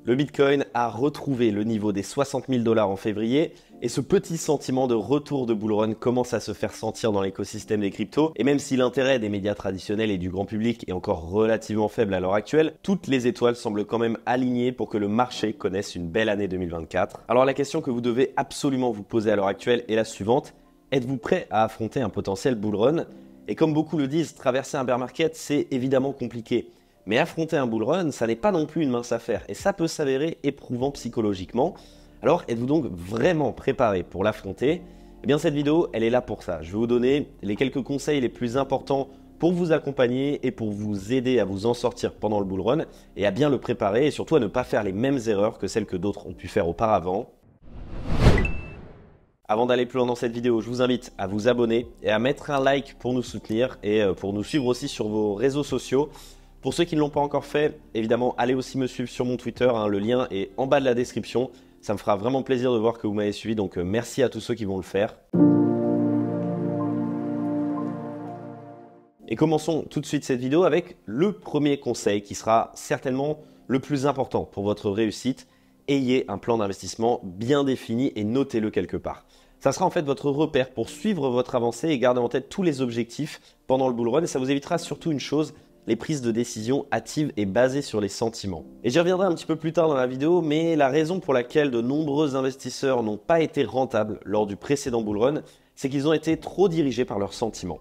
Le Bitcoin a retrouvé le niveau des 60 000 $ en février et ce petit sentiment de retour de bull run commence à se faire sentir dans l'écosystème des cryptos. Et même si l'intérêt des médias traditionnels et du grand public est encore relativement faible à l'heure actuelle, toutes les étoiles semblent quand même alignées pour que le marché connaisse une belle année 2024. Alors la question que vous devez absolument vous poser à l'heure actuelle est la suivante. Êtes-vous prêt à affronter un potentiel bull run? Et comme beaucoup le disent, traverser un bear market, c'est évidemment compliqué. Mais affronter un bull run, ça n'est pas non plus une mince affaire et ça peut s'avérer éprouvant psychologiquement. Alors, êtes-vous donc vraiment préparé pour l'affronter? Eh bien, cette vidéo, elle est là pour ça. Je vais vous donner les quelques conseils les plus importants pour vous accompagner et pour vous aider à vous en sortir pendant le bull run et à bien le préparer et surtout à ne pas faire les mêmes erreurs que celles que d'autres ont pu faire auparavant. Avant d'aller plus loin dans cette vidéo, je vous invite à vous abonner et à mettre un like pour nous soutenir et pour nous suivre aussi sur vos réseaux sociaux. Pour ceux qui ne l'ont pas encore fait, évidemment, allez aussi me suivre sur mon Twitter, le lien est en bas de la description. Ça me fera vraiment plaisir de voir que vous m'avez suivi, donc merci à tous ceux qui vont le faire. Et commençons tout de suite cette vidéo avec le premier conseil qui sera certainement le plus important pour votre réussite. Ayez un plan d'investissement bien défini et notez-le quelque part. Ça sera en fait votre repère pour suivre votre avancée et garder en tête tous les objectifs pendant le bull run et ça vous évitera surtout une chose, les prises de décision hâtives et basées sur les sentiments. Et j'y reviendrai un petit peu plus tard dans la vidéo, mais la raison pour laquelle de nombreux investisseurs n'ont pas été rentables lors du précédent bull run, c'est qu'ils ont été trop dirigés par leurs sentiments.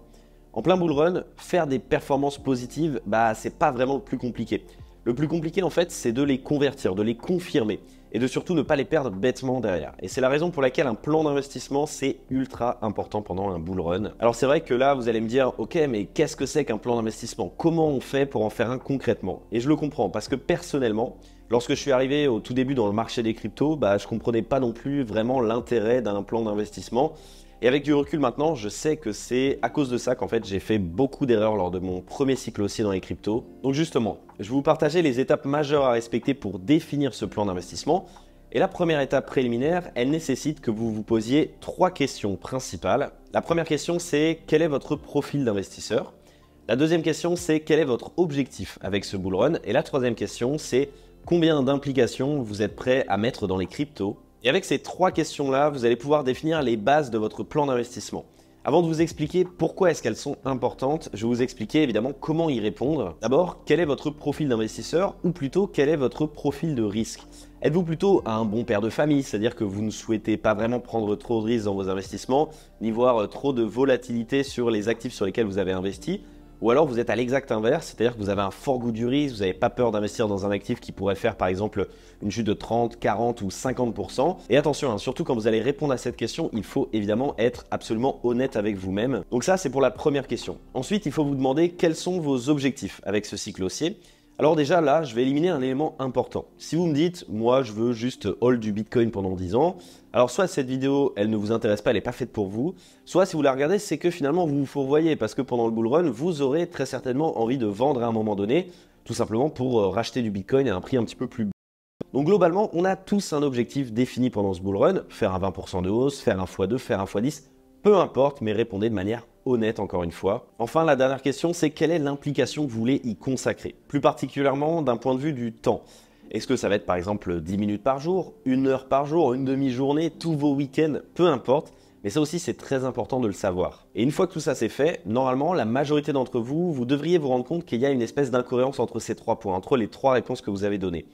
En plein bull run, faire des performances positives, c'est pas vraiment le plus compliqué. Le plus compliqué en fait, c'est de les convertir, de les confirmer et de surtout ne pas les perdre bêtement derrière. Et c'est la raison pour laquelle un plan d'investissement, c'est ultra important pendant un bull run. Alors c'est vrai que là, vous allez me dire, ok, mais qu'est-ce que c'est qu'un plan d'investissement? Comment on fait pour en faire un concrètement? Et je le comprends parce que personnellement, lorsque je suis arrivé au tout début dans le marché des cryptos, je comprenais pas non plus vraiment l'intérêt d'un plan d'investissement. Et avec du recul maintenant, je sais que c'est à cause de ça qu'en fait j'ai fait beaucoup d'erreurs lors de mon premier cycle haussier dans les cryptos. Donc justement, je vais vous partager les étapes majeures à respecter pour définir ce plan d'investissement. Et la première étape préliminaire, elle nécessite que vous vous posiez 3 questions principales. La première question, c'est quel est votre profil d'investisseur? La deuxième question, c'est quel est votre objectif avec ce bull run? Et la troisième question, c'est combien d'implications vous êtes prêt à mettre dans les cryptos? Et avec ces 3 questions-là, vous allez pouvoir définir les bases de votre plan d'investissement. Avant de vous expliquer pourquoi est-ce qu'elles sont importantes, je vais vous expliquer évidemment comment y répondre. D'abord, quel est votre profil d'investisseur ou plutôt quel est votre profil de risque? Êtes-vous plutôt un bon père de famille, c'est-à-dire que vous ne souhaitez pas vraiment prendre trop de risques dans vos investissements, ni voir trop de volatilité sur les actifs sur lesquels vous avez investi? Ou alors vous êtes à l'exact inverse, c'est-à-dire que vous avez un fort goût du risque, vous n'avez pas peur d'investir dans un actif qui pourrait faire par exemple une chute de 30, 40 ou 50%. Et attention, surtout quand vous allez répondre à cette question, il faut évidemment être absolument honnête avec vous-même. Donc ça, c'est pour la première question. Ensuite, il faut vous demander quels sont vos objectifs avec ce cycle haussier. Alors déjà là, je vais éliminer un élément important. Si vous me dites, moi je veux juste hold du Bitcoin pendant 10 ans, alors soit cette vidéo, elle ne vous intéresse pas, elle n'est pas faite pour vous, soit si vous la regardez, c'est que finalement vous vous fourvoyez parce que pendant le bull run, vous aurez très certainement envie de vendre à un moment donné, tout simplement pour racheter du Bitcoin à un prix un petit peu plus bas. Donc globalement, on a tous un objectif défini pendant ce bull run, faire un 20% de hausse, faire un x2, faire un x10, peu importe, mais répondez de manière honnête encore une fois. Enfin, la dernière question, c'est quelle est l'implication que vous voulez y consacrer? Plus particulièrement d'un point de vue du temps. Est-ce que ça va être par exemple 10 minutes par jour, 1 heure par jour, une demi-journée, tous vos week-ends, peu importe. Mais ça aussi, c'est très important de le savoir. Et une fois que tout ça c'est fait, normalement, la majorité d'entre vous, vous devriez vous rendre compte qu'il y a une espèce d'incohérence entre ces 3 points, entre les 3 réponses que vous avez données.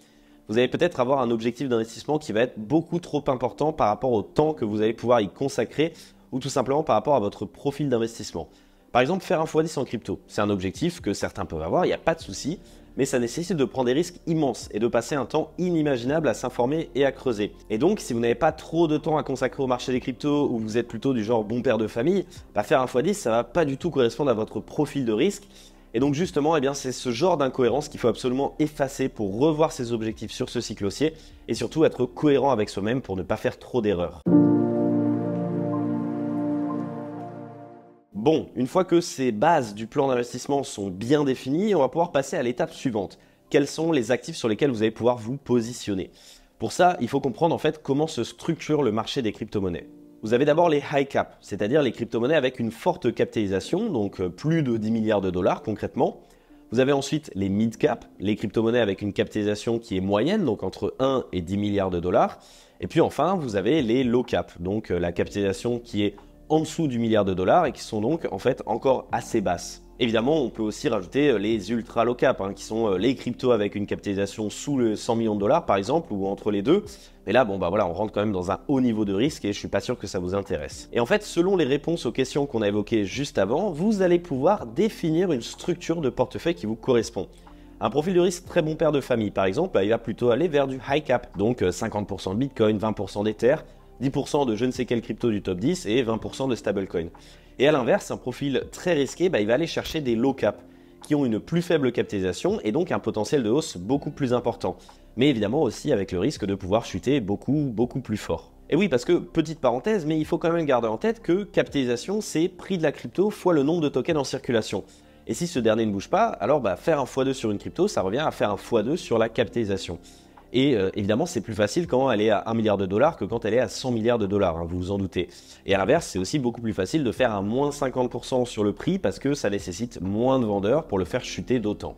Vous allez peut-être avoir un objectif d'investissement qui va être beaucoup trop important par rapport au temps que vous allez pouvoir y consacrer ou tout simplement par rapport à votre profil d'investissement. Par exemple, faire un x10 en crypto, c'est un objectif que certains peuvent avoir, il n'y a pas de souci, mais ça nécessite de prendre des risques immenses et de passer un temps inimaginable à s'informer et à creuser. Et donc, si vous n'avez pas trop de temps à consacrer au marché des cryptos ou vous êtes plutôt du genre bon père de famille, faire un x10, ça ne va pas du tout correspondre à votre profil de risque. Et donc justement, c'est ce genre d'incohérence qu'il faut absolument effacer pour revoir ses objectifs sur ce cycle haussier et surtout être cohérent avec soi-même pour ne pas faire trop d'erreurs. Bon, une fois que ces bases du plan d'investissement sont bien définies, on va pouvoir passer à l'étape suivante. Quels sont les actifs sur lesquels vous allez pouvoir vous positionner? Pour ça, il faut comprendre en fait comment se structure le marché des crypto-monnaies. Vous avez d'abord les high cap, c'est-à-dire les crypto-monnaies avec une forte capitalisation, donc plus de 10 milliards de dollars concrètement. Vous avez ensuite les mid-cap, les crypto-monnaies avec une capitalisation qui est moyenne, donc entre 1 et 10 milliards de dollars. Et puis enfin, vous avez les low-cap, donc la capitalisation qui est en dessous du milliard de dollars et qui sont donc en fait encore assez basses. Évidemment, on peut aussi rajouter les ultra low cap, qui sont les cryptos avec une capitalisation sous le 100 millions de dollars par exemple, ou entre les deux. Mais là, bon bah voilà, on rentre quand même dans un haut niveau de risque et je suis pas sûr que ça vous intéresse. Et en fait, selon les réponses aux questions qu'on a évoquées juste avant, vous allez pouvoir définir une structure de portefeuille qui vous correspond. Un profil de risque très bon père de famille, par exemple, il va plutôt aller vers du high cap, donc 50% de Bitcoin, 20% d'Ether, 10% de je ne sais quelle crypto du top 10 et 20% de stablecoin. Et à l'inverse, un profil très risqué, il va aller chercher des low cap qui ont une plus faible capitalisation et donc un potentiel de hausse beaucoup plus important. Mais évidemment aussi avec le risque de pouvoir chuter beaucoup plus fort. Et oui, parce que, petite parenthèse, mais il faut quand même garder en tête que capitalisation, c'est prix de la crypto fois le nombre de tokens en circulation. Et si ce dernier ne bouge pas, alors faire un x2 sur une crypto, ça revient à faire un x2 sur la capitalisation. Et évidemment, c'est plus facile quand elle est à 1 milliard de dollars que quand elle est à 100 milliards de dollars, vous vous en doutez. Et à l'inverse, c'est aussi beaucoup plus facile de faire un moins 50% sur le prix parce que ça nécessite moins de vendeurs pour le faire chuter d'autant.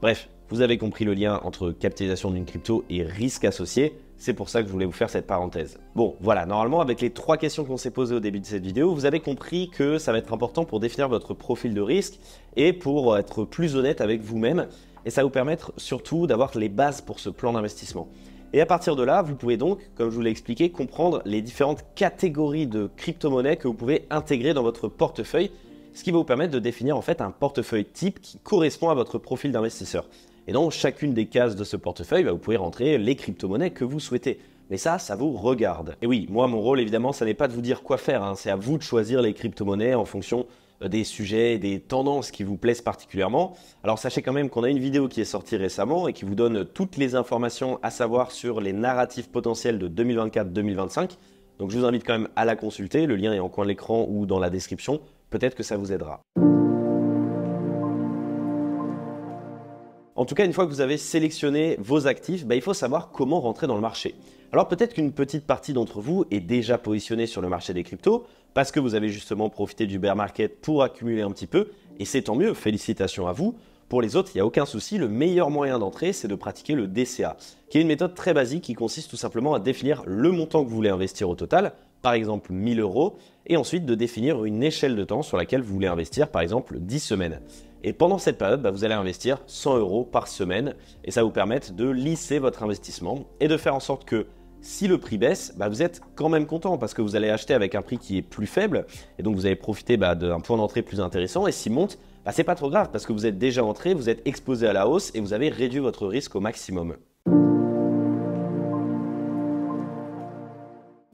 Bref, vous avez compris le lien entre capitalisation d'une crypto et risque associé. C'est pour ça que je voulais vous faire cette parenthèse. Bon, voilà, normalement, avec les 3 questions qu'on s'est posées au début de cette vidéo, vous avez compris que ça va être important pour définir votre profil de risque et pour être plus honnête avec vous-même. Et ça va vous permettre surtout d'avoir les bases pour ce plan d'investissement. Et à partir de là, vous pouvez donc, comme je vous l'ai expliqué, comprendre les différentes catégories de crypto-monnaies que vous pouvez intégrer dans votre portefeuille, ce qui va vous permettre de définir en fait un portefeuille type qui correspond à votre profil d'investisseur. Et dans chacune des cases de ce portefeuille, vous pouvez rentrer les crypto-monnaies que vous souhaitez. Mais ça vous regarde. Et oui, moi, mon rôle, évidemment, ça n'est pas de vous dire quoi faire. C'est à vous de choisir les crypto-monnaies en fonction des sujets, des tendances qui vous plaisent particulièrement. Alors sachez quand même qu'on a une vidéo qui est sortie récemment et qui vous donne toutes les informations à savoir sur les narratifs potentiels de 2024-2025. Donc je vous invite quand même à la consulter, le lien est en coin de l'écran ou dans la description, peut-être que ça vous aidera. En tout cas, une fois que vous avez sélectionné vos actifs, il faut savoir comment rentrer dans le marché. Alors peut-être qu'une petite partie d'entre vous est déjà positionnée sur le marché des cryptos parce que vous avez justement profité du bear market pour accumuler un petit peu et c'est tant mieux, félicitations à vous. Pour les autres, il n'y a aucun souci, le meilleur moyen d'entrer, c'est de pratiquer le DCA, qui est une méthode très basique qui consiste tout simplement à définir le montant que vous voulez investir au total, par exemple 1000 €, et ensuite de définir une échelle de temps sur laquelle vous voulez investir, par exemple 10 semaines. Et pendant cette période, vous allez investir 100 € par semaine et ça va vous permettre de lisser votre investissement et de faire en sorte que si le prix baisse, vous êtes quand même content parce que vous allez acheter avec un prix qui est plus faible et donc vous allez profiter d'un point d'entrée plus intéressant et s'il monte, c'est pas trop grave parce que vous êtes déjà entré, vous êtes exposé à la hausse et vous avez réduit votre risque au maximum.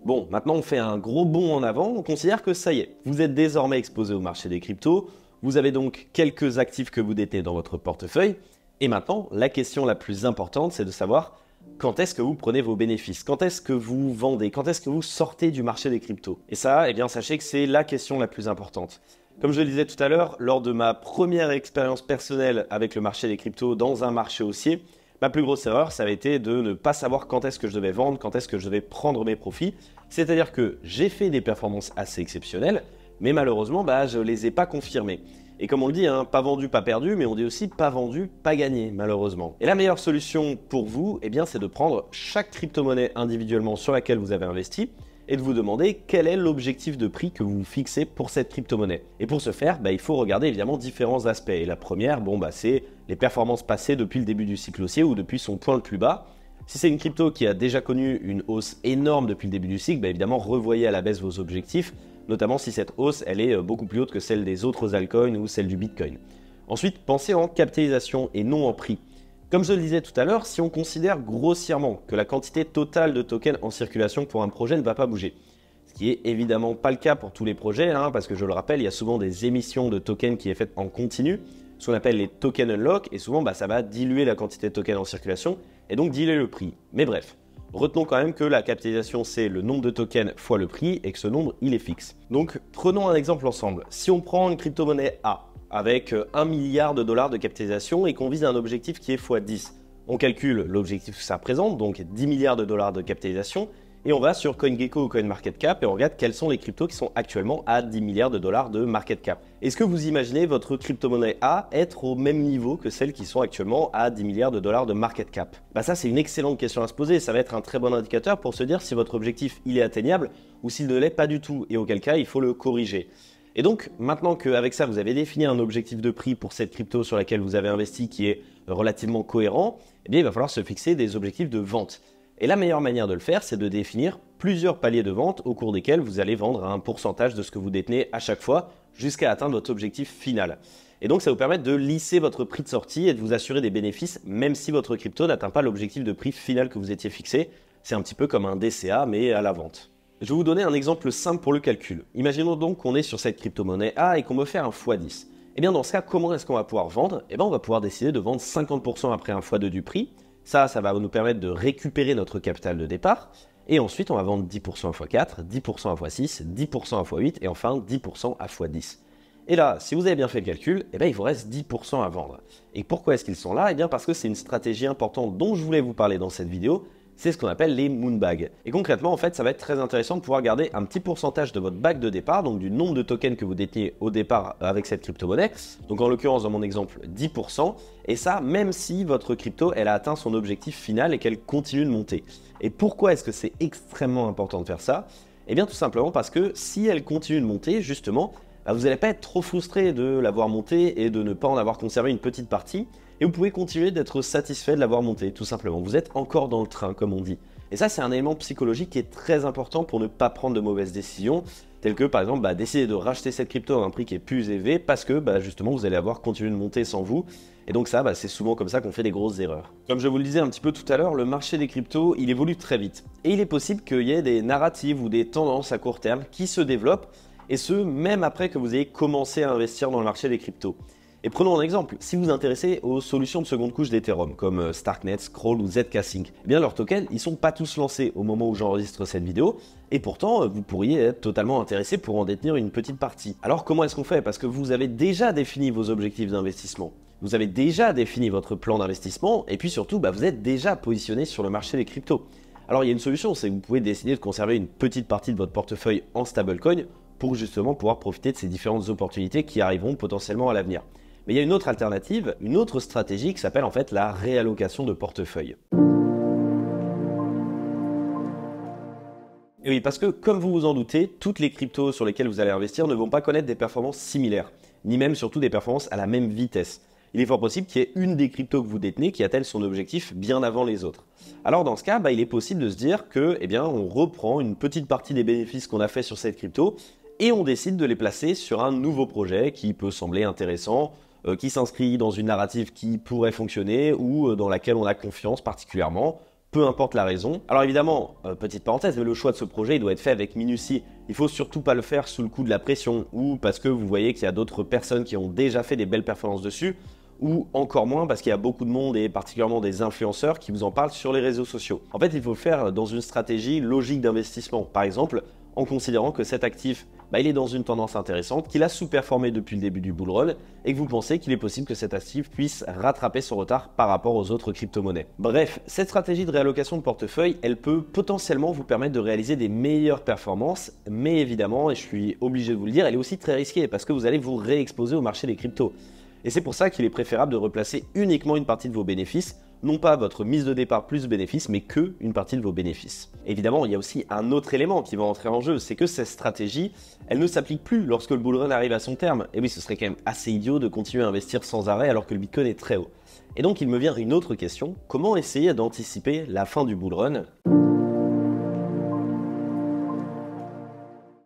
Bon, maintenant on fait un gros bond en avant, on considère que ça y est, vous êtes désormais exposé au marché des cryptos. Vous avez donc quelques actifs que vous détenez dans votre portefeuille. Et maintenant, la question la plus importante, c'est de savoir quand est-ce que vous prenez vos bénéfices, quand est-ce que vous vendez, quand est-ce que vous sortez du marché des cryptos. Et ça, sachez que c'est la question la plus importante. Comme je le disais tout à l'heure, lors de ma première expérience personnelle avec le marché des cryptos dans un marché haussier, ma plus grosse erreur, ça avait été de ne pas savoir quand est-ce que je devais vendre, quand est-ce que je devais prendre mes profits. C'est-à-dire que j'ai fait des performances assez exceptionnelles, mais malheureusement, je ne les ai pas confirmés. Et comme on le dit, pas vendu, pas perdu, mais on dit aussi pas vendu, pas gagné, malheureusement. Et la meilleure solution pour vous, c'est de prendre chaque crypto-monnaie individuellement sur laquelle vous avez investi et de vous demander quel est l'objectif de prix que vous fixez pour cette crypto-monnaie. Et pour ce faire, il faut regarder évidemment différents aspects. Et la première, c'est les performances passées depuis le début du cycle haussier ou depuis son point le plus bas. Si c'est une crypto qui a déjà connu une hausse énorme depuis le début du cycle, évidemment, revoyez à la baisse vos objectifs, notamment si cette hausse elle est beaucoup plus haute que celle des autres altcoins ou celle du Bitcoin. Ensuite, pensez en capitalisation et non en prix. Comme je le disais tout à l'heure, si on considère grossièrement que la quantité totale de tokens en circulation pour un projet ne va pas bouger, ce qui est évidemment pas le cas pour tous les projets, parce que je le rappelle, il y a souvent des émissions de tokens qui est faite en continu, ce qu'on appelle les token unlock, et souvent ça va diluer la quantité de tokens en circulation et donc diluer le prix. Mais bref, retenons quand même que la capitalisation c'est le nombre de tokens fois le prix et que ce nombre il est fixe. Donc prenons un exemple ensemble. Si on prend une crypto-monnaie A avec 1 milliard de dollars de capitalisation et qu'on vise un objectif qui est x10, on calcule l'objectif que ça représente, donc 10 milliards de dollars de capitalisation, et on va sur CoinGecko ou CoinMarketCap et on regarde quels sont les cryptos qui sont actuellement à 10 milliards de dollars de market cap. Est-ce que vous imaginez votre crypto-monnaie A être au même niveau que celles qui sont actuellement à 10 milliards de dollars de market cap? Ça c'est une excellente question à se poser, ça va être un très bon indicateur pour se dire si votre objectif il est atteignable ou s'il ne l'est pas du tout et auquel cas il faut le corriger. Et donc maintenant qu'avec ça vous avez défini un objectif de prix pour cette crypto sur laquelle vous avez investi qui est relativement cohérent, eh bien il va falloir se fixer des objectifs de vente. Et la meilleure manière de le faire, c'est de définir plusieurs paliers de vente au cours desquels vous allez vendre un pourcentage de ce que vous détenez à chaque fois jusqu'à atteindre votre objectif final. Et donc ça vous permet de lisser votre prix de sortie et de vous assurer des bénéfices même si votre crypto n'atteint pas l'objectif de prix final que vous étiez fixé. C'est un petit peu comme un DCA mais à la vente. Je vais vous donner un exemple simple pour le calcul. Imaginons donc qu'on est sur cette crypto-monnaie A et qu'on veut faire un x10. Et bien dans ce cas, comment est-ce qu'on va pouvoir vendre? Eh bien on va pouvoir décider de vendre 50% après un x2 du prix. Ça va nous permettre de récupérer notre capital de départ. Et ensuite, on va vendre 10% à x4, 10% à x6, 10% à x8 et enfin 10% à x10. Et là, si vous avez bien fait le calcul, eh bien, il vous reste 10% à vendre. Et pourquoi est-ce qu'ils sont là? Eh bien parce que c'est une stratégie importante dont je voulais vous parler dans cette vidéo. C'est ce qu'on appelle les moonbags. Et concrètement, en fait, ça va être très intéressant de pouvoir garder un petit pourcentage de votre bag de départ, donc du nombre de tokens que vous détenez au départ avec cette crypto-monnaie. Donc en l'occurrence, dans mon exemple, 10%. Et ça, même si votre crypto, elle a atteint son objectif final et qu'elle continue de monter. Et pourquoi est-ce que c'est extrêmement important de faire ça? Eh bien, tout simplement parce que si elle continue de monter, justement, vous n'allez pas être trop frustré de l'avoir montée et de ne pas en avoir conservé une petite partie. Et vous pouvez continuer d'être satisfait de l'avoir monté, tout simplement. Vous êtes encore dans le train, comme on dit. Et ça, c'est un élément psychologique qui est très important pour ne pas prendre de mauvaises décisions, telles que, par exemple, décider de racheter cette crypto à un prix qui est plus élevé parce que, justement, vous allez avoir continué de monter sans vous. Et donc ça, c'est souvent comme ça qu'on fait des grosses erreurs. Comme je vous le disais un petit peu tout à l'heure, le marché des cryptos, il évolue très vite. Et il est possible qu'il y ait des narratives ou des tendances à court terme qui se développent, et ce, même après que vous ayez commencé à investir dans le marché des cryptos. Et prenons un exemple, si vous vous intéressez aux solutions de seconde couche d'Ethereum comme Starknet, Scroll ou ZK-Sync, eh bien leurs tokens, ils ne sont pas tous lancés au moment où j'enregistre cette vidéo, et pourtant vous pourriez être totalement intéressé pour en détenir une petite partie. Alors comment est-ce qu'on fait? Parce que vous avez déjà défini vos objectifs d'investissement, vous avez déjà défini votre plan d'investissement, et puis surtout vous êtes déjà positionné sur le marché des cryptos. Alors il y a une solution, c'est que vous pouvez décider de conserver une petite partie de votre portefeuille en stablecoin pour justement pouvoir profiter de ces différentes opportunités qui arriveront potentiellement à l'avenir. Mais il y a une autre alternative, une autre stratégie qui s'appelle en fait la réallocation de portefeuille. Et oui, parce que comme vous vous en doutez, toutes les cryptos sur lesquelles vous allez investir ne vont pas connaître des performances similaires, ni même surtout des performances à la même vitesse. Il est fort possible qu'il y ait une des cryptos que vous détenez qui atteigne son objectif bien avant les autres. Alors dans ce cas, il est possible de se dire que, on reprend une petite partie des bénéfices qu'on a fait sur cette crypto et on décide de les placer sur un nouveau projet qui peut sembler intéressant, qui s'inscrit dans une narrative qui pourrait fonctionner ou dans laquelle on a confiance particulièrement, peu importe la raison. Alors évidemment, petite parenthèse, mais le choix de ce projet il doit être fait avec minutie. Il ne faut surtout pas le faire sous le coup de la pression ou parce que vous voyez qu'il y a d'autres personnes qui ont déjà fait des belles performances dessus, ou encore moins parce qu'il y a beaucoup de monde et particulièrement des influenceurs qui vous en parlent sur les réseaux sociaux. En fait, il faut le faire dans une stratégie logique d'investissement. Par exemple, en considérant que cet actif, il est dans une tendance intéressante, qu'il a sous-performé depuis le début du bull run et que vous pensez qu'il est possible que cet actif puisse rattraper son retard par rapport aux autres crypto-monnaies. Bref, cette stratégie de réallocation de portefeuille, elle peut potentiellement vous permettre de réaliser des meilleures performances, mais évidemment, et je suis obligé de vous le dire, elle est aussi très risquée parce que vous allez vous réexposer au marché des cryptos. Et c'est pour ça qu'il est préférable de replacer uniquement une partie de vos bénéfices, non pas votre mise de départ plus bénéfices, mais que une partie de vos bénéfices. Évidemment, il y a aussi un autre élément qui va entrer en jeu, c'est que cette stratégie, elle ne s'applique plus lorsque le bull run arrive à son terme. Et oui, ce serait quand même assez idiot de continuer à investir sans arrêt alors que le Bitcoin est très haut. Et donc, il me vient une autre question, comment essayer d'anticiper la fin du bull run ?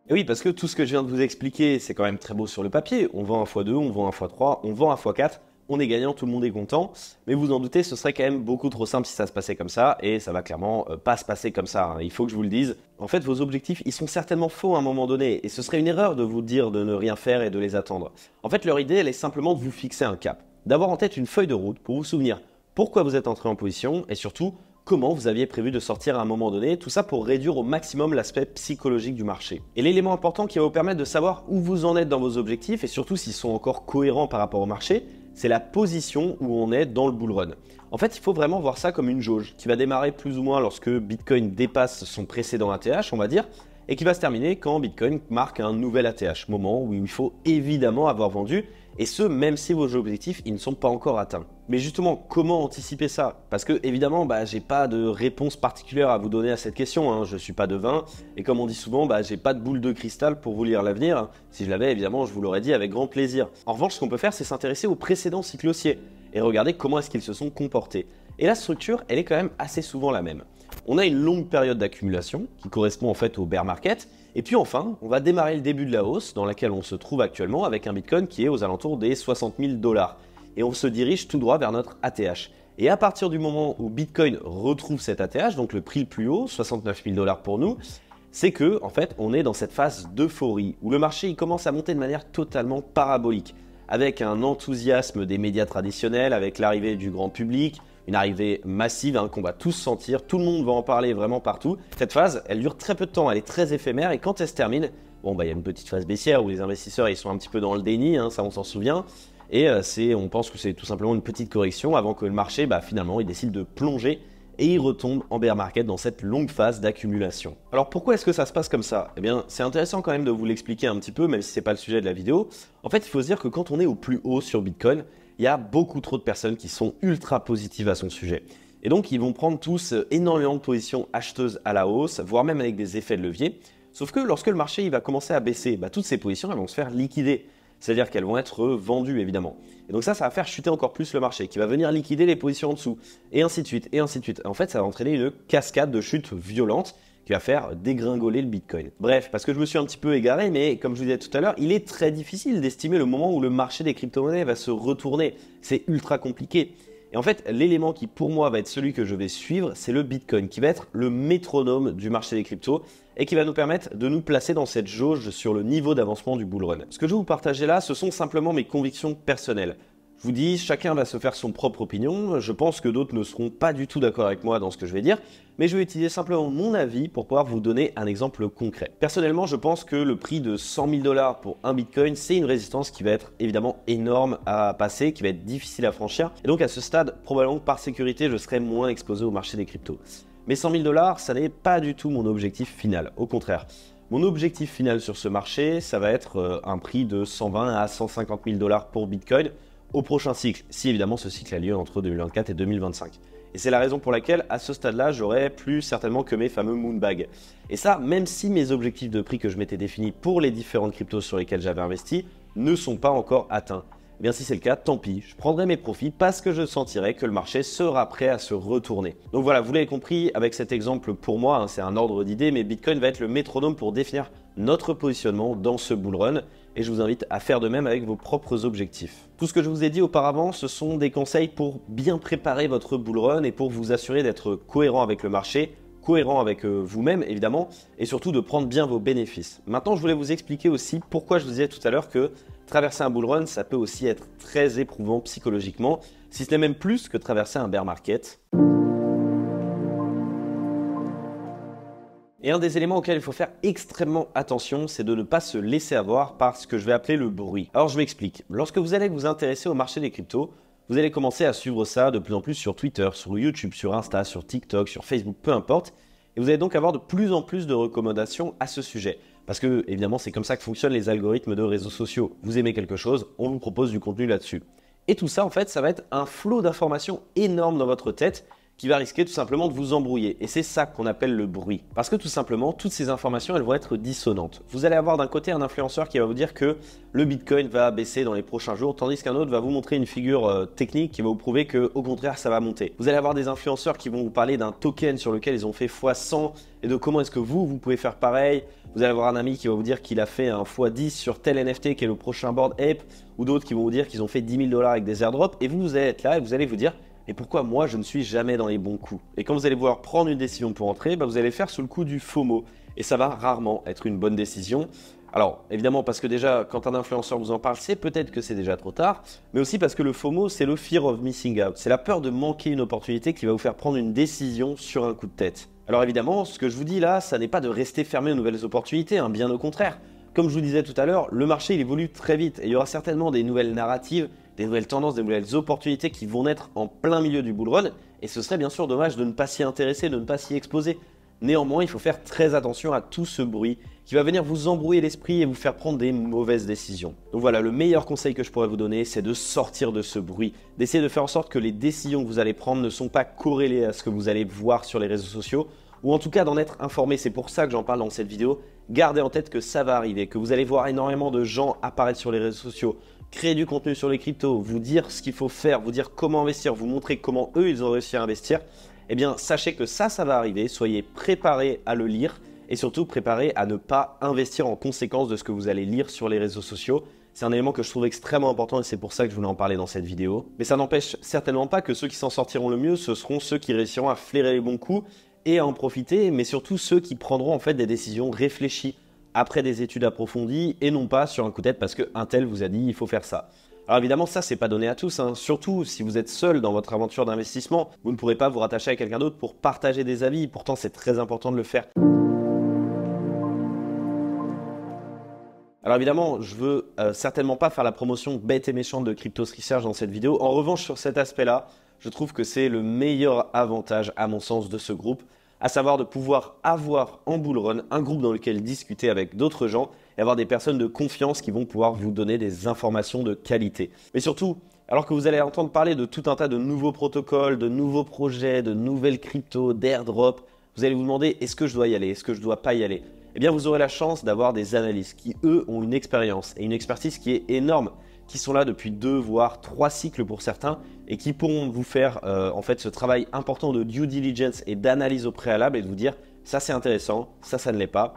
Et oui, parce que tout ce que je viens de vous expliquer, c'est quand même très beau sur le papier. On vend un x2, on vend un x3, on vend un x4, on est gagnant, tout le monde est content. Mais vous en doutez, ce serait quand même beaucoup trop simple si ça se passait comme ça. Et ça va clairement pas se passer comme ça, hein. Il faut que je vous le dise. En fait, vos objectifs, ils sont certainement faux à un moment donné. Et ce serait une erreur de vous dire de ne rien faire et de les attendre. En fait, leur idée, elle est simplement de vous fixer un cap. D'avoir en tête une feuille de route pour vous souvenir pourquoi vous êtes entré en position et surtout comment vous aviez prévu de sortir à un moment donné, tout ça pour réduire au maximum l'aspect psychologique du marché. Et l'élément important qui va vous permettre de savoir où vous en êtes dans vos objectifs et surtout s'ils sont encore cohérents par rapport au marché, c'est la position où on est dans le bull run. En fait, il faut vraiment voir ça comme une jauge qui va démarrer plus ou moins lorsque Bitcoin dépasse son précédent ATH, on va dire, et qui va se terminer quand Bitcoin marque un nouvel ATH, moment où il faut évidemment avoir vendu, et ce, même si vos objectifs ils ne sont pas encore atteints. Mais justement, comment anticiper ça? Parce que évidemment, j'ai pas de réponse particulière à vous donner à cette question, hein. Je suis pas devin, et comme on dit souvent, j'ai pas de boule de cristal pour vous lire l'avenir. Si je l'avais, évidemment, je vous l'aurais dit avec grand plaisir. En revanche, ce qu'on peut faire, c'est s'intéresser aux précédents cycles haussiers, et regarder comment est-ce qu'ils se sont comportés. Et la structure, elle est quand même assez souvent la même. On a une longue période d'accumulation, qui correspond en fait au bear market, et puis enfin, on va démarrer le début de la hausse dans laquelle on se trouve actuellement avec un Bitcoin qui est aux alentours des 60 000 $. Et on se dirige tout droit vers notre ATH. Et à partir du moment où Bitcoin retrouve cet ATH, donc le prix le plus haut, 69 000 $ pour nous, c'est que en fait, on est dans cette phase d'euphorie où le marché il commence à monter de manière totalement parabolique, avec un enthousiasme des médias traditionnels, avec l'arrivée du grand public, une arrivée massive qu'on va tous sentir, tout le monde va en parler vraiment partout. Cette phase, elle dure très peu de temps, elle est très éphémère et quand elle se termine, il y a une petite phase baissière où les investisseurs ils sont un petit peu dans le déni, ça on s'en souvient. Et on pense que c'est tout simplement une petite correction avant que le marché, finalement, il décide de plonger et il retombe en bear market dans cette longue phase d'accumulation. Alors pourquoi est-ce que ça se passe comme ça? Eh bien, c'est intéressant quand même de vous l'expliquer un petit peu, même si ce n'est pas le sujet de la vidéo. En fait, il faut se dire que quand on est au plus haut sur Bitcoin, il y a beaucoup trop de personnes qui sont ultra positives à son sujet. Et donc, ils vont prendre tous énormément de positions acheteuses à la hausse, voire même avec des effets de levier. Sauf que lorsque le marché il va commencer à baisser, toutes ces positions elles vont se faire liquider. C'est-à-dire qu'elles vont être vendues évidemment. Et donc ça va faire chuter encore plus le marché, qui va venir liquider les positions en dessous, et ainsi de suite, et ainsi de suite. En fait, ça va entraîner une cascade de chutes violentes qui va faire dégringoler le Bitcoin. Bref, parce que je me suis un petit peu égaré, mais comme je vous disais tout à l'heure, il est très difficile d'estimer le moment où le marché des crypto-monnaies va se retourner. C'est ultra compliqué. Et en fait, l'élément qui pour moi va être celui que je vais suivre, c'est le Bitcoin, qui va être le métronome du marché des cryptos et qui va nous permettre de nous placer dans cette jauge sur le niveau d'avancement du bull run. Ce que je vais vous partager là, ce sont simplement mes convictions personnelles. Je vous dis, chacun va se faire son propre opinion. Je pense que d'autres ne seront pas du tout d'accord avec moi dans ce que je vais dire, mais je vais utiliser simplement mon avis pour pouvoir vous donner un exemple concret. Personnellement, je pense que le prix de 100 000 $ pour un Bitcoin, c'est une résistance qui va être évidemment énorme à passer, qui va être difficile à franchir. Et donc à ce stade, probablement que par sécurité, je serai moins exposé au marché des cryptos. Mais 100 000 $, ça n'est pas du tout mon objectif final. Au contraire, mon objectif final sur ce marché, ça va être un prix de 120 à 150 000 $ pour Bitcoin au prochain cycle, si évidemment ce cycle a lieu entre 2024 et 2025. Et c'est la raison pour laquelle, à ce stade-là, j'aurai plus certainement que mes fameux moonbags. Et ça, même si mes objectifs de prix que je m'étais définis pour les différentes cryptos sur lesquelles j'avais investi ne sont pas encore atteints. Eh bien, si c'est le cas, tant pis, je prendrai mes profits parce que je sentirai que le marché sera prêt à se retourner. Donc voilà, vous l'avez compris, avec cet exemple pour moi, c'est un ordre d'idée, mais Bitcoin va être le métronome pour définir notre positionnement dans ce bull run et je vous invite à faire de même avec vos propres objectifs. Tout ce que je vous ai dit auparavant, ce sont des conseils pour bien préparer votre bull run et pour vous assurer d'être cohérent avec le marché, cohérent avec vous-même évidemment, et surtout de prendre bien vos bénéfices. Maintenant, je voulais vous expliquer aussi pourquoi je vous disais tout à l'heure que traverser un bull run, ça peut aussi être très éprouvant psychologiquement, si ce n'est même plus que traverser un bear market. Et un des éléments auxquels il faut faire extrêmement attention, c'est de ne pas se laisser avoir par ce que je vais appeler le bruit. Alors je m'explique. Lorsque vous allez vous intéresser au marché des cryptos, vous allez commencer à suivre ça de plus en plus sur Twitter, sur YouTube, sur Insta, sur TikTok, sur Facebook, peu importe. Et vous allez donc avoir de plus en plus de recommandations à ce sujet. Parce que, évidemment, c'est comme ça que fonctionnent les algorithmes de réseaux sociaux. Vous aimez quelque chose, on vous propose du contenu là-dessus. Et tout ça, en fait, ça va être un flot d'informations énorme dans votre tête qui va risquer tout simplement de vous embrouiller. Et c'est ça qu'on appelle le bruit. Parce que tout simplement, toutes ces informations, elles vont être dissonantes. Vous allez avoir d'un côté un influenceur qui va vous dire que le Bitcoin va baisser dans les prochains jours, tandis qu'un autre va vous montrer une figure technique qui va vous prouver qu'au contraire, ça va monter. Vous allez avoir des influenceurs qui vont vous parler d'un token sur lequel ils ont fait x100 et de comment est-ce que vous pouvez faire pareil. Vous allez avoir un ami qui va vous dire qu'il a fait un x10 sur tel NFT qui est le prochain Bored Ape, ou d'autres qui vont vous dire qu'ils ont fait 10 000 $ avec des airdrops. Et vous allez être là et vous allez vous dire et pourquoi moi je ne suis jamais dans les bons coups? Et quand vous allez vouloir prendre une décision pour entrer, vous allez faire sous le coup du FOMO. Et ça va rarement être une bonne décision. Alors évidemment parce que déjà quand un influenceur vous en parle, c'est peut-être que c'est déjà trop tard, mais aussi parce que le FOMO c'est le fear of missing out. C'est la peur de manquer une opportunité qui va vous faire prendre une décision sur un coup de tête. Alors évidemment, ce que je vous dis là, ça n'est pas de rester fermé aux nouvelles opportunités, bien au contraire. Comme je vous disais tout à l'heure, le marché il évolue très vite et il y aura certainement des nouvelles narratives des nouvelles tendances, des nouvelles opportunités qui vont naître en plein milieu du bull run. Et ce serait bien sûr dommage de ne pas s'y intéresser, de ne pas s'y exposer. Néanmoins, il faut faire très attention à tout ce bruit qui va venir vous embrouiller l'esprit et vous faire prendre des mauvaises décisions. Donc voilà, le meilleur conseil que je pourrais vous donner, c'est de sortir de ce bruit, d'essayer de faire en sorte que les décisions que vous allez prendre ne sont pas corrélées à ce que vous allez voir sur les réseaux sociaux, ou en tout cas d'en être informé. C'est pour ça que j'en parle dans cette vidéo. Gardez en tête que ça va arriver, que vous allez voir énormément de gens apparaître sur les réseaux sociaux, créer du contenu sur les cryptos, vous dire ce qu'il faut faire, vous dire comment investir, vous montrer comment eux ils ont réussi à investir. Eh bien, sachez que ça va arriver, soyez préparés à le lire et surtout préparés à ne pas investir en conséquence de ce que vous allez lire sur les réseaux sociaux. C'est un élément que je trouve extrêmement important et c'est pour ça que je voulais en parler dans cette vidéo. Mais ça n'empêche certainement pas que ceux qui s'en sortiront le mieux, ce seront ceux qui réussiront à flairer les bons coups et à en profiter, mais surtout ceux qui prendront en fait des décisions réfléchies après des études approfondies et non pas sur un coup de tête parce qu'un tel vous a dit il faut faire ça. Alors évidemment, ça, c'est pas donné à tous, hein. Surtout si vous êtes seul dans votre aventure d'investissement, vous ne pourrez pas vous rattacher à quelqu'un d'autre pour partager des avis. Pourtant, c'est très important de le faire. Alors évidemment, je veux certainement pas faire la promotion bête et méchante de Cryptos Research dans cette vidéo. En revanche, sur cet aspect-là, je trouve que c'est le meilleur avantage, à mon sens, de ce groupe, à savoir de pouvoir avoir en bull run un groupe dans lequel discuter avec d'autres gens et avoir des personnes de confiance qui vont pouvoir vous donner des informations de qualité. Mais surtout, alors que vous allez entendre parler de tout un tas de nouveaux protocoles, de nouveaux projets, de nouvelles cryptos, d'airdrop, vous allez vous demander est-ce que je dois y aller, est-ce que je ne dois pas y aller? Eh bien, vous aurez la chance d'avoir des analystes qui, eux, ont une expérience et une expertise qui est énorme, qui sont là depuis 2 voire 3 cycles pour certains et qui pourront vous faire en fait ce travail important de due diligence et d'analyse au préalable et de vous dire ça c'est intéressant, ça ne l'est pas.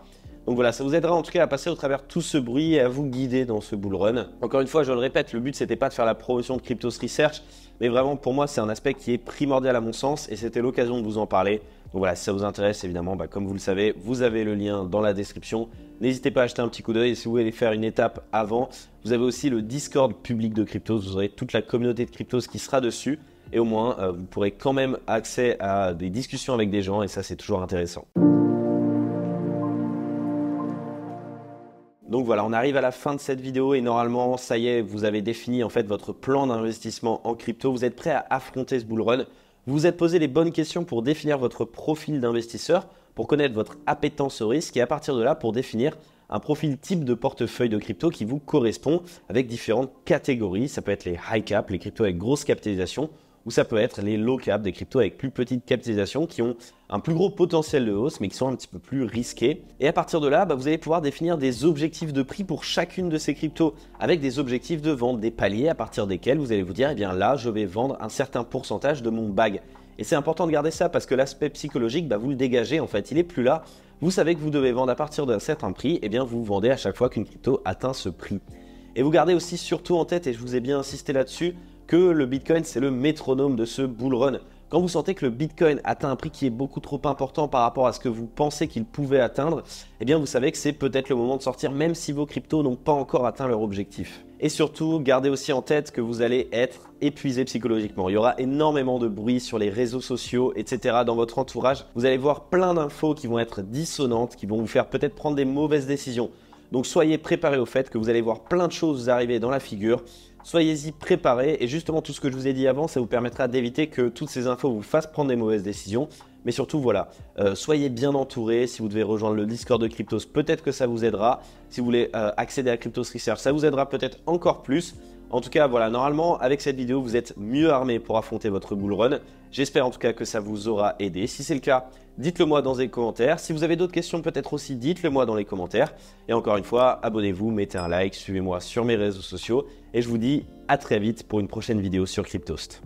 Donc voilà, ça vous aidera en tout cas à passer au travers tout ce bruit et à vous guider dans ce bull run. Encore une fois, je le répète, le but c'était pas de faire la promotion de Cryptos Research, mais vraiment pour moi c'est un aspect qui est primordial à mon sens et c'était l'occasion de vous en parler. Donc voilà, si ça vous intéresse évidemment, comme vous le savez, vous avez le lien dans la description. N'hésitez pas à jeter un petit coup d'œil et si vous voulez faire une étape avant, vous avez aussi le Discord public de Cryptos, vous aurez toute la communauté de Cryptos qui sera dessus et au moins vous pourrez quand même accès à des discussions avec des gens et ça c'est toujours intéressant. Donc voilà, on arrive à la fin de cette vidéo et normalement, ça y est, vous avez défini en fait votre plan d'investissement en crypto. Vous êtes prêt à affronter ce bull run. Vous vous êtes posé les bonnes questions pour définir votre profil d'investisseur, pour connaître votre appétence au risque et à partir de là, pour définir un profil type de portefeuille de crypto qui vous correspond avec différentes catégories. Ça peut être les high cap, les cryptos avec grosse capitalisation, ou ça peut être les low cap, des cryptos avec plus petite capitalisation qui ont un plus gros potentiel de hausse mais qui sont un petit peu plus risqués. Et à partir de là, vous allez pouvoir définir des objectifs de prix pour chacune de ces cryptos avec des objectifs de vente, des paliers à partir desquels vous allez vous dire, eh bien là, je vais vendre un certain pourcentage de mon bag. Et c'est important de garder ça parce que l'aspect psychologique, vous le dégagez en fait, il est plus là. Vous savez que vous devez vendre à partir d'un certain prix, et bien vous vendez à chaque fois qu'une crypto atteint ce prix. Et vous gardez aussi surtout en tête, et je vous ai bien insisté là-dessus, que le Bitcoin c'est le métronome de ce bull run. Quand vous sentez que le Bitcoin atteint un prix qui est beaucoup trop important par rapport à ce que vous pensez qu'il pouvait atteindre, eh bien vous savez que c'est peut-être le moment de sortir même si vos cryptos n'ont pas encore atteint leur objectif. Et surtout, gardez aussi en tête que vous allez être épuisé psychologiquement. Il y aura énormément de bruit sur les réseaux sociaux, etc. dans votre entourage. Vous allez voir plein d'infos qui vont être dissonantes, qui vont vous faire peut-être prendre des mauvaises décisions. Donc soyez préparés au fait que vous allez voir plein de choses vous arriver dans la figure. Soyez-y préparés et justement tout ce que je vous ai dit avant, ça vous permettra d'éviter que toutes ces infos vous fassent prendre des mauvaises décisions. Mais surtout, voilà, soyez bien entourés. Si vous devez rejoindre le Discord de Cryptos, peut-être que ça vous aidera. Si vous voulez accéder à Cryptos Research, ça vous aidera peut-être encore plus. En tout cas, voilà, normalement, avec cette vidéo, vous êtes mieux armé pour affronter votre bull run. J'espère en tout cas que ça vous aura aidé. Si c'est le cas, dites-le moi dans les commentaires. Si vous avez d'autres questions, peut-être aussi, dites-le moi dans les commentaires. Et encore une fois, abonnez-vous, mettez un like, suivez-moi sur mes réseaux sociaux. Et je vous dis à très vite pour une prochaine vidéo sur Cryptost.